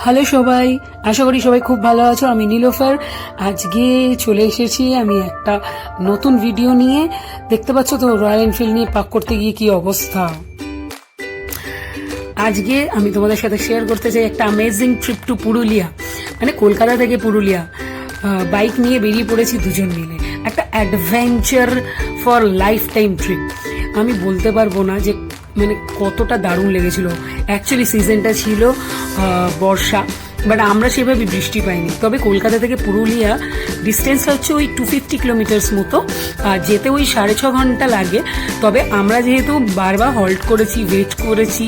Hello সবাই, আশা করি সবাই খুব ভালো আছো। আমি নীলোফার। আজকে চলে এসেছি আমি একটা নতুন ভিডিও নিয়ে। দেখতে পাচ্ছ তো রয়্যাল এনফিল্ড নিয়ে পাক করতে গিয়ে কি অবস্থা। আজকে আমি তোমাদের সাথে শেয়ার করতে চাই একটা অ্যামেজিং ট্রিপ টু পুরুলিয়া, মানে কলকাতা থেকে পুরুলিয়া। বাইক নিয়ে বেরিয়ে পড়েছি দুজন মিলে, একটা adventure for life time trip. আমি বলতে পারবো না যে মানে কতটা দারুণ লেগেছিল। অ্যাকচুয়ালি সিজনটা ছিল বর্ষা, বাট আমরা সেভাবে বৃষ্টি পাইনি। তবে কলকাতা থেকে পুরুলিয়া ডিস্টেন্সটা হচ্ছে ওই 250 কিলোমিটার্স মতো, আর যেতে ওই 6.5 ঘন্টা লাগে। তবে আমরা যেহেতু বারবার হল্ট করেছি, ওয়েট করেছি,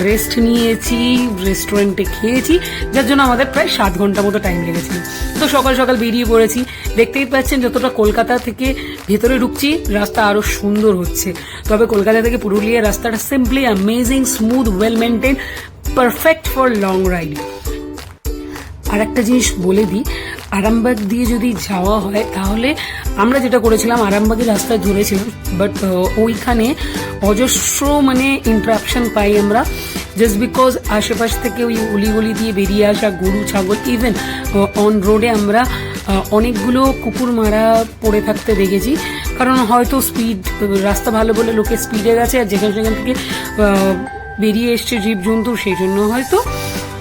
রেস্ট নিয়েছি, রেস্টুরেন্টে খেয়েছি, যার জন্য আমাদের প্রায় 7 ঘন্টা মতো টাইম লেগেছিল। তো সকাল সকাল বেরিয়ে পড়েছি। দেখতেই পাচ্ছেন যতটা কলকাতা থেকে ভেতরে ঢুকছি রাস্তা আরো সুন্দর হচ্ছে। তবে কলকাতা থেকে পুরুলিয়া রাস্তাটা simply amazing, smooth, well maintain, perfect for long ride. আর একটা জিনিস বলে দিই, আরামবাগ দিয়ে যদি যাওয়া হয় তাহলে আমরা যেটা করেছিলাম আরামবাগের রাস্তায় ধরেছিলাম, বাট ওইখানে অজস্র মানে ইন্টারাপশন পাই আমরা, জাস্ট বিকজ আশেপাশ থেকে ওই অলিগলি দিয়ে বেরিয়ে আসা গরু ছাগল, ইভেন অন রোডে আমরা অনেকগুলো কুকুর মারা পড়ে থাকতে দেখেছি। কারণ হয়তো স্পিড, রাস্তা ভালো বলে লোকে স্পিডে গেছে, আর যেখান সেখান থেকে বেরিয়ে এসছে জীবজন্তু, সেই জন্য হয়তো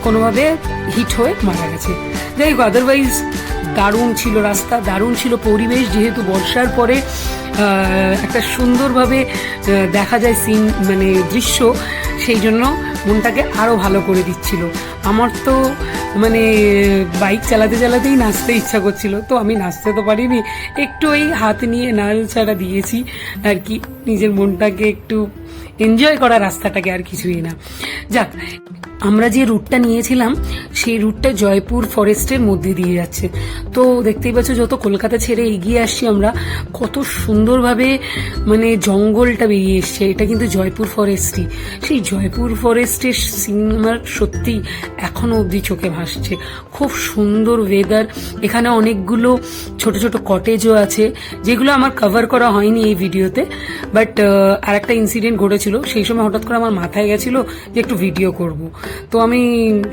কোনোভাবে হিট হয়ে মারা গেছে। যাই হোক, আদারওয়াইজ দারুণ ছিল রাস্তা, দারুণ ছিল পরিবেশ। যেহেতু বর্ষার পরে একটা সুন্দরভাবে দেখা যায় সিন, মানে দৃশ্য, সেই জন্য মনটাকে আরো ভালো করে দিচ্ছিল। আমার তো মানে বাইক চালাতে চালাতেই নাচতে ইচ্ছা করছিল, তো আমি নাচতে তো পারিনি, একটু ওই হাত নিয়ে নাড়াচাড়া দিয়েছি আর কি, নিজের মনটাকে একটু এনজয় করা রাস্তাটাকে, আর কিছুই না। যাক, আমরা যে রুটটা নিয়েছিলাম সেই রুটটা জয়পুর ফরেস্টের মধ্যে দিয়ে যাচ্ছে। তো দেখতেই পাচ্ছ যত কলকাতা ছেড়ে এগিয়ে আসছি আমরা, কত সুন্দরভাবে মানে জঙ্গলটা বেরিয়ে এসছে। এটা কিন্তু জয়পুর ফরেস্টই। সেই জয়পুর ফরেস্টের সিনেমার সত্যি এখনো অবধি চোখে ভাসছে। খুব সুন্দর ওয়েদার। এখানে অনেকগুলো ছোট ছোট কটেজও আছে, যেগুলো আমার কভার করা হয়নি এই ভিডিওতে। বাট আর একটা ইনসিডেন্ট ঘটেছিল, সেই সময় হঠাৎ করে আমার মাথায় গেছিল যে একটু ভিডিও করব। তো আমি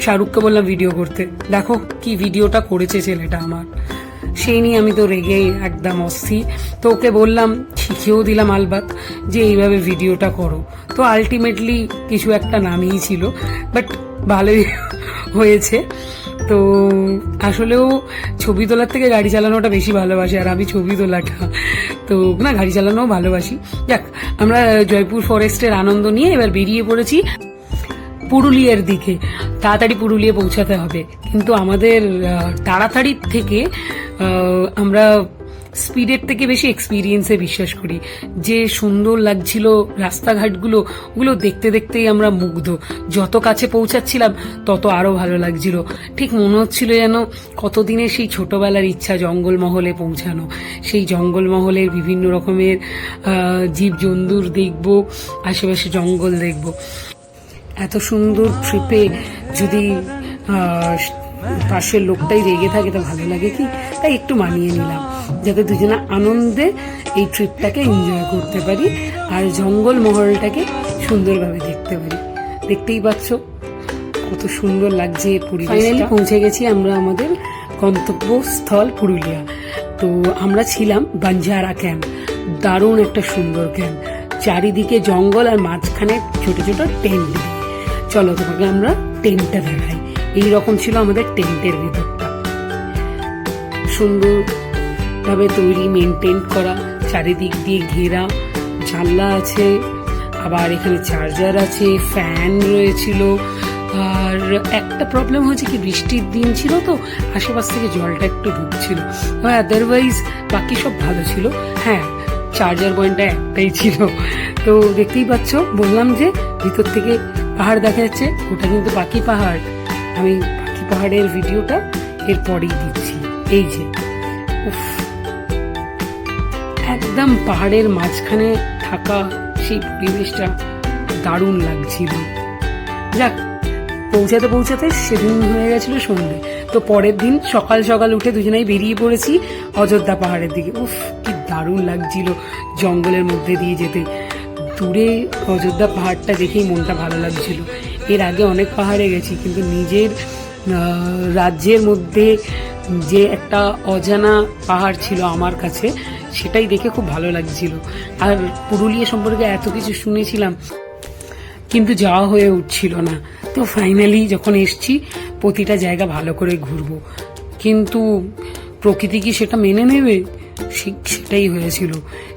শাহরুখকে বললাম ভিডিও করতে। দেখো কি ভিডিওটা করেছে ছেলেটা আমার, সেই নিয়ে আমি তো রেগে একদম অস্থির। তো ওকে বললাম, শিখিয়েও দিলাম আলবাত যে এইভাবে ভিডিওটা করো। তো আলটিমেটলি কিছু একটা নামই ছিল, বাট ভালোই হয়েছে। তো আসলেও ছবি তোলার থেকে গাড়ি চালানোটা বেশি ভালোবাসি, আর আমি ছবি তোলাটা, তো না, গাড়ি চালানোও ভালোবাসি। যাক, আমরা জয়পুর ফরেস্টের আনন্দ নিয়ে এবার বেরিয়ে পড়েছি পুরুলিয়ার দিকে। তাড়াতাড়ি পুরুলিয়া পৌঁছাতে হবে, কিন্তু আমাদের তাড়াতাড়ির থেকে আমরা স্পিডের থেকে বেশি এক্সপিরিয়েন্সে বিশ্বাস করি। যে সুন্দর লাগছিল রাস্তাঘাটগুলো, ওগুলো দেখতে দেখতেই আমরা মুগ্ধ। যত কাছে পৌঁছাচ্ছিলাম তত আরো ভালো লাগছিল। ঠিক মনে হচ্ছিল যেন কতদিনের সেই ছোটবেলার ইচ্ছা জঙ্গলমহলে পৌঁছানো। সেই জঙ্গলমহলের বিভিন্ন রকমের জীবজন্তুর দেখব, আশেপাশে জঙ্গল দেখব। এত সুন্দর ট্রিপে যদি পাশের লোকটাই রেগে থাকে তো ভালো লাগে কি? তাই একটু মানিয়ে নিলাম, যাতে দুজনে আনন্দে এই ট্রিপটাকে এনজয় করতে পারি আর জঙ্গল মহলটাকে সুন্দরভাবে দেখতে পারি। দেখতেই পাচ্ছ কত সুন্দর লাগছে পরিবেশ। ফাইনালি পৌঁছে গেছি আমরা আমাদের গন্তব্যস্থল পুরুলিয়া। তো আমরা ছিলাম বাঞ্জারা ক্যাম্প। দারুণ একটা সুন্দর ক্যাম্প, চারিদিকে জঙ্গল আর মাঝখানে ছোট ছোট টেন্ট। চলো তোমাকে আমরা টেন্টটা দেখাই। এইরকম ছিল আমাদের টেন্টের ভিতরটা, সুন্দরভাবে তৈরি, মেনটেন করা, চারিদিক দিয়ে ঘেরা, জানলা আছে, আবার এখানে চার্জার আছে, ফ্যান রয়েছিল। আর একটা প্রবলেম হয়েছে কি, বৃষ্টির দিন ছিল তো আশেপাশ থেকে জলটা একটু ঢুকছিল, আদারওয়াইজ বাকি সব ভালো ছিল। হ্যাঁ, চার্জার পয়েন্টটা একটাই ছিল। তো দেখতেই পাচ্ছ, বললাম যে ভিতর থেকে পাহাড় দেখা যাচ্ছে, ওটা কিন্তু পাখি পাহাড়। আমি পাখি পাহাড়ের ভিডিওটা এরপরেই দিচ্ছি। এই যে উফ, একদম পাহাড়ের মাঝখানে থাকা সেই পরিবেশটা দারুণ লাগছিল। যাক, পৌঁছাতে পৌঁছাতে সেদিন হয়ে গেছিল সন্ধ্যে। তো পরের দিন সকাল সকাল উঠে দুজনেই বেরিয়ে পড়েছি অযোধ্যা পাহাড়ের দিকে। উফ, কি দারুণ লাগছিল জঙ্গলের মধ্যে দিয়ে যেতে। দূরে অযোধ্যা পাহাড়টা দেখেই মনটা ভালো লাগছিল। এর আগে অনেক পাহাড়ে গেছি, কিন্তু নিজের রাজ্যের মধ্যে যে একটা অজানা পাহাড় ছিল আমার কাছে, সেটাই দেখে খুব ভালো লাগছিল। আর পুরুলিয়া সম্পর্কে এত কিছু শুনেছিলাম, কিন্তু যাওয়া হয়ে উঠছিল না। তো ফাইনালি যখন এসছি, প্রতিটা জায়গা ভালো করে ঘুরবো, কিন্তু প্রকৃতি কি সেটা মেনে নেবে? সেটাই হয়েছিল।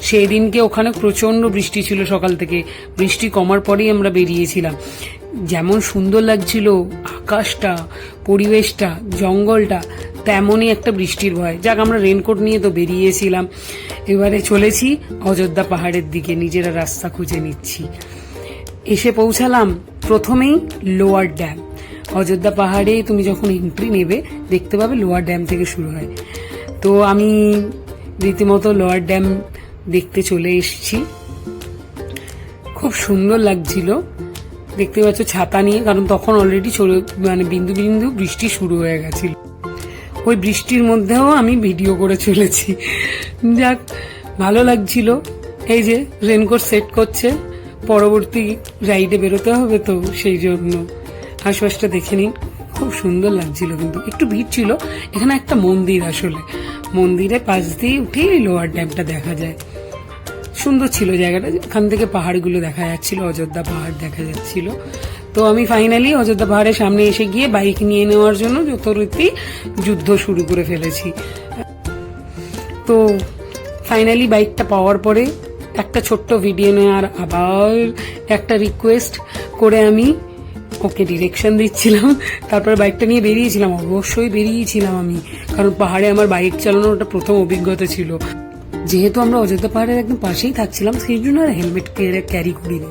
সেই দিনকে ওখানে প্রচন্ড বৃষ্টি ছিল, সকাল থেকে বৃষ্টি কমার পরেই আমরা বেরিয়েছিলাম। যেমন সুন্দর লাগছিল আকাশটা, পরিবেশটা, জঙ্গলটা, তেমনই একটা বৃষ্টির ভয়। যাক, আমরা রেনকোট নিয়ে তো বেরিয়েছিলাম। এবারে চলেছি অযোধ্যা পাহাড়ের দিকে, নিজেরা রাস্তা খুঁজে নিচ্ছি। এসে পৌঁছালাম প্রথমেই লোয়ার ড্যাম। অযোধ্যা পাহাড়ে তুমি যখন এন্ট্রি নেবে, দেখতে পাবে লোয়ার ড্যাম থেকে শুরু হয়। তো আমি রীতিমতো লোয়ার ড্যাম দেখতে চলে এসেছি। খুব সুন্দর লাগছিল, দেখতে পাচ্ছ ছাতা নিয়ে, কারণ তখন অলরেডি বিন্দু বিন্দু বৃষ্টি শুরু হয়ে গেছিল। ওই বৃষ্টির মধ্যেও আমি ভিডিও করে চলেছি। যাক, ভালো লাগছিল। এই যে রেনকোট সেট করছে, পরবর্তী রাইডে বেরোতে হবে, তো সেই জন্য আশপাশটা দেখে নিন। খুব সুন্দর লাগছিল, কিন্তু একটু ভিড় ছিল। এখানে একটা মন্দির, আসলে মন্দিরের পাশ দিয়ে উঠেই লোয়ার ড্যামটা দেখা যায়। সুন্দর ছিল জায়গাটা, এখান থেকে পাহাড়গুলো দেখা যাচ্ছিল, অযোধ্যা পাহাড় দেখা যাচ্ছিল। তো আমি ফাইনালি অযোধ্যা পাহাড়ের সামনে এসে গিয়ে বাইক নিয়ে নেওয়ার জন্য যথারীতি যুদ্ধ শুরু করে ফেলেছি। তো ফাইনালি বাইকটা পাওয়ার পরে একটা ছোট্ট ভিডিও নেওয়ার আবার একটা রিকোয়েস্ট করে আমি ওকে ডিরেকশন দিচ্ছিলাম। তারপরে বাইকটা নিয়ে বেরিয়েছিলাম, অবশ্যই বেরিয়েছিলাম আমি, কারণ পাহাড়ে আমার বাইক চালানোর ওটা প্রথম অভিজ্ঞতা ছিল। যেহেতু আমরা অযোধ্যা পাহাড়ের একদম পাশেই থাকছিলাম, সেই জন্য আর হেলমেট ক্যারি করিনি।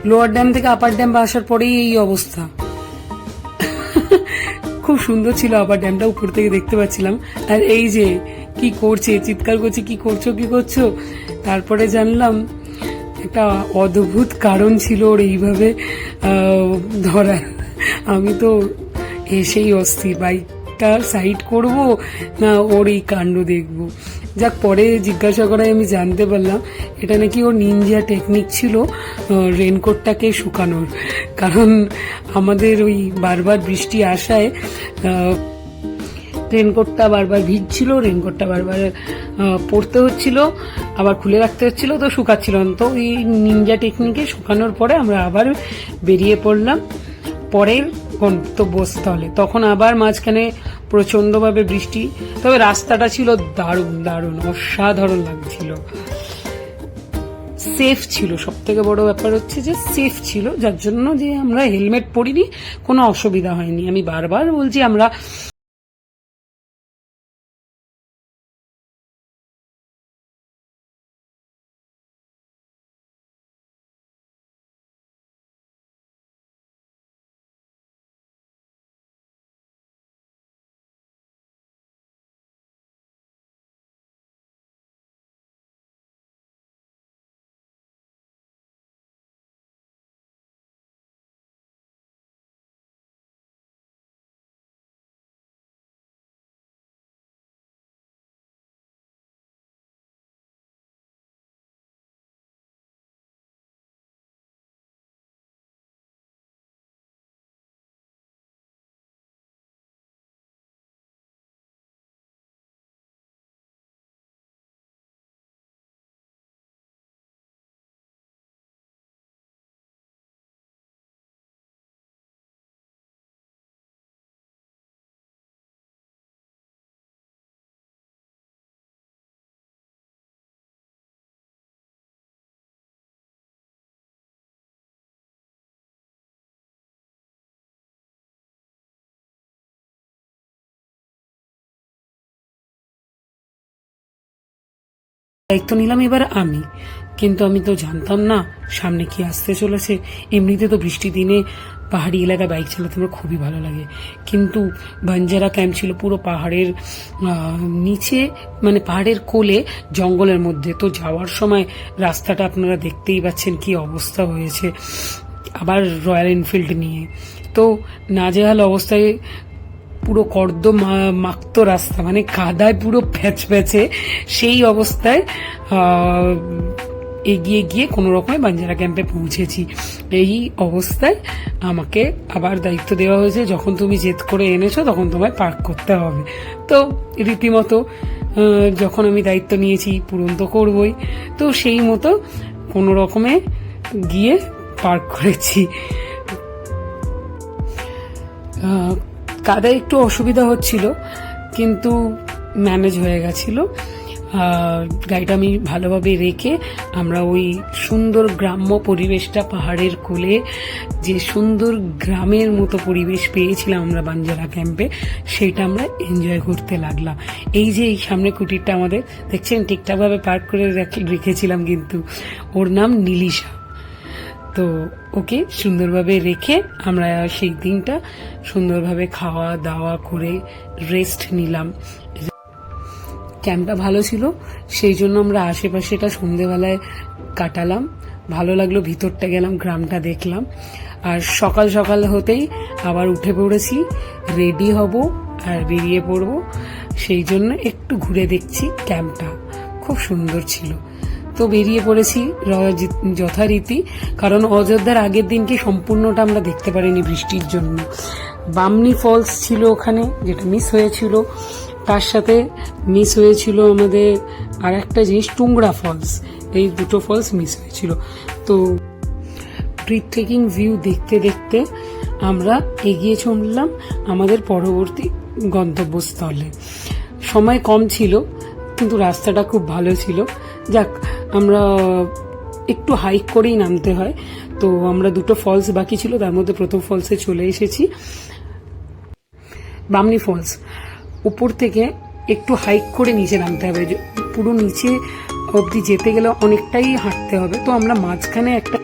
লোয়ার ড্যাম থেকে আপার ড্যাম আসার পরেই এই অবস্থা। খুব সুন্দর ছিল আপার ড্যামটা, উপর থেকে দেখতে পাচ্ছিলাম। আর এই যে কি করছে, চিৎকার করছে, কি করছো। তারপরে জানলাম একটা অদ্ভুত কারণ ছিল ওর এইভাবে ধরার। আমি তো এসেই অস্থির, বাইকটা সাইড করব না ওর এই কাণ্ড দেখবো। যাক, পরে জিজ্ঞাসা করায় আমি জানতে পারলাম এটা নাকি ওর নিনজা টেকনিক ছিল রেনকোটটাকে শুকানোর। কারণ আমাদের ওই বারবার বৃষ্টি আসায় রেনকোটটা বারবার ভিজছিল, রেনকোটটা বারবার পরতে হচ্ছিল, আবার খুলে রাখতে হচ্ছিল, তো শুকাচ্ছিল না। তো এই নিনজা টেকনিকে শুকানোর পরে আমরা আবার বেরিয়ে পড়লাম পরের গন্তব্যস্থলে। তখন আবার মাঝখানে প্রচন্ডভাবে বৃষ্টি, তবে রাস্তাটা ছিল দারুণ অসাধারণ লাগছিল। সেফ ছিল, সব থেকে বড় ব্যাপার হচ্ছে যে সেফ ছিল, যার জন্য যে আমরা হেলমেট পরিনি কোনো অসুবিধা হয়নি। আমি বারবার বলছি, আমরা দায়িত্ব নিলাম এবার আমি। কিন্তু আমি তো জানতাম না সামনে কি আসতে চলেছে। এমনিতে তো বৃষ্টির দিনে পাহাড়ি এলাকায় বাইক চালাতে আমার খুবই ভালো লাগে, কিন্তু বাঞ্জারা ক্যাম্প ছিল পুরো পাহাড়ের নিচে, মানে পাহাড়ের কোলে জঙ্গলের মধ্যে। তো যাওয়ার সময় রাস্তাটা আপনারা দেখতেই পাচ্ছেন কি অবস্থা হয়েছে, আবার রয়্যাল এনফিল্ড নিয়ে। তো নাজেহাল অবস্থায়, পুরো কর্দম মাক্ত রাস্তা, মানে কাদায় পুরো প্যাচে সেই অবস্থায় এগিয়ে গিয়ে কোনো রকমে বাঞ্জারা ক্যাম্পে পৌঁছেছি। এই অবস্থায় আমাকে আবার দায়িত্ব দেওয়া হয়েছে, যখন তুমি জেদ করে এনেছো তখন তোমায় পার্ক করতে হবে। তো রীতিমতো যখন আমি দায়িত্ব নিয়েছি পূরণ তো করবই, তো সেই মতো কোনো রকমে গিয়ে পার্ক করেছি। কাদায় একটু অসুবিধা হচ্ছিল, কিন্তু ম্যানেজ হয়ে গেছিল। গাড়িটা আমি ভালোভাবে রেখে আমরা ওই সুন্দর গ্রাম্য পরিবেশটা, পাহাড়ের কোলে যে সুন্দর গ্রামের মতো পরিবেশ পেয়েছিলাম আমরা বাঞ্জারা ক্যাম্পে, সেটা আমরা এনজয় করতে লাগলাম। এই যে এই সামনে কুটিরটা আমাদের দেখছেন ঠিকঠাকভাবে পার্ক করে রেখেছিলাম, কিন্তু ওর নাম নীলিশা। তো ওকে সুন্দরভাবে রেখে আমরা সেই দিনটা সুন্দরভাবে খাওয়া দাওয়া করে রেস্ট নিলাম। ক্যাম্পটা ভালো ছিল, সেই জন্য আমরা আশেপাশেটা সন্ধেবেলায় কাটালাম। ভালো লাগলো, ভিতরটা গেলাম, গ্রামটা দেখলাম। আর সকাল সকাল হতেই আবার উঠে পড়েছি, রেডি হব আর বেরিয়ে পড়ব। সেই জন্য একটু ঘুরে দেখছি, ক্যাম্পটা খুব সুন্দর ছিল। তো বেরিয়ে পড়েছি যথারীতি, কারণ অযোধ্যার আগের দিনকে সম্পূর্ণটা আমরা দেখতে পারিনি বৃষ্টির জন্য। বামনি ফলস ছিল ওখানে, যেটা মিস হয়েছিল। তার সাথে মিস হয়েছিল আমাদের আর একটা জিনিস, টুংরা ফলস। এই দুটো ফলস মিস হয়েছিল। তো ব্রিথটেকিং ভিউ দেখতে দেখতে আমরা এগিয়ে চললাম আমাদের পরবর্তী গন্তব্যস্থলে। সময় কম ছিল, কিন্তু রাস্তাটা খুব ভালো ছিল। যাক, আমরা একটু হাইক করেই নামতে হয়। তো আমরা দুটো ফলস বাকি ছিল, তার মধ্যে প্রথম ফলসে চলে এসেছি, বামনি ফলস। উপর থেকে একটু হাইক করে নিচে নামতে হবে, পুরো নিচে অবধি যেতে গেলে অনেকটাই হাঁটতে হবে। তো আমরা মাঝখানে একটা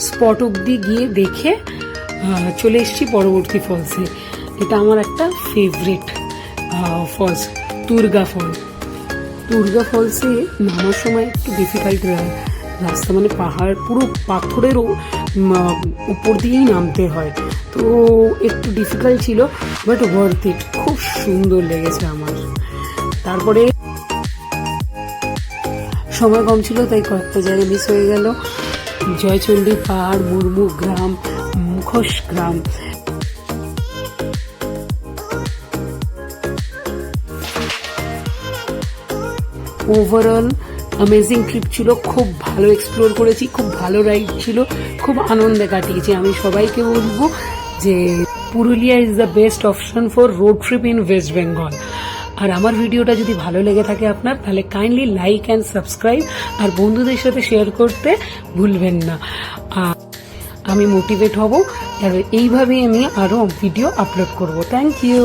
স্পট অবধি গিয়ে দেখে চলে এসেছি পরবর্তী ফলসে। এটা আমার একটা ফেভারিট ফলস, তুর্গা ফল। তুর্গা ফলসে নামার সময় একটু ডিফিকাল্ট রাস্তা, মানে পাহাড় পুরো পাথরের উপর দিয়েই নামতে হয়, তো একটু ডিফিকাল্ট ছিল, বাট ওয়ার্থ ইট। খুব সুন্দর লেগেছে আমার। তারপরে সময় কম ছিল, তাই কয়েকটা জায়গায় মিস হয়ে গেল। জয়চণ্ডী পাহাড়, মুর্মু গ্রাম, মুখোশ গ্রাম। ওভারঅল অ্যামেজিং ট্রিপ ছিল, খুব ভালো এক্সপ্লোর করেছি, খুব ভালো রাইড ছিল, খুব আনন্দে কাটিয়েছি। আমি সবাইকে বলবো যে Purulia is the best option for road trip in West Bengal. আর আমার ভিডিওটা যদি ভালো লেগে থাকে আপনার, তাহলে কাইন্ডলি লাইক অ্যান্ড সাবস্ক্রাইব, আর বন্ধুদের সাথে শেয়ার করতে ভুলবেন না। আমি মোটিভেট হব, আর এইভাবেই আমি আরও ভিডিও আপলোড করব। Thank you.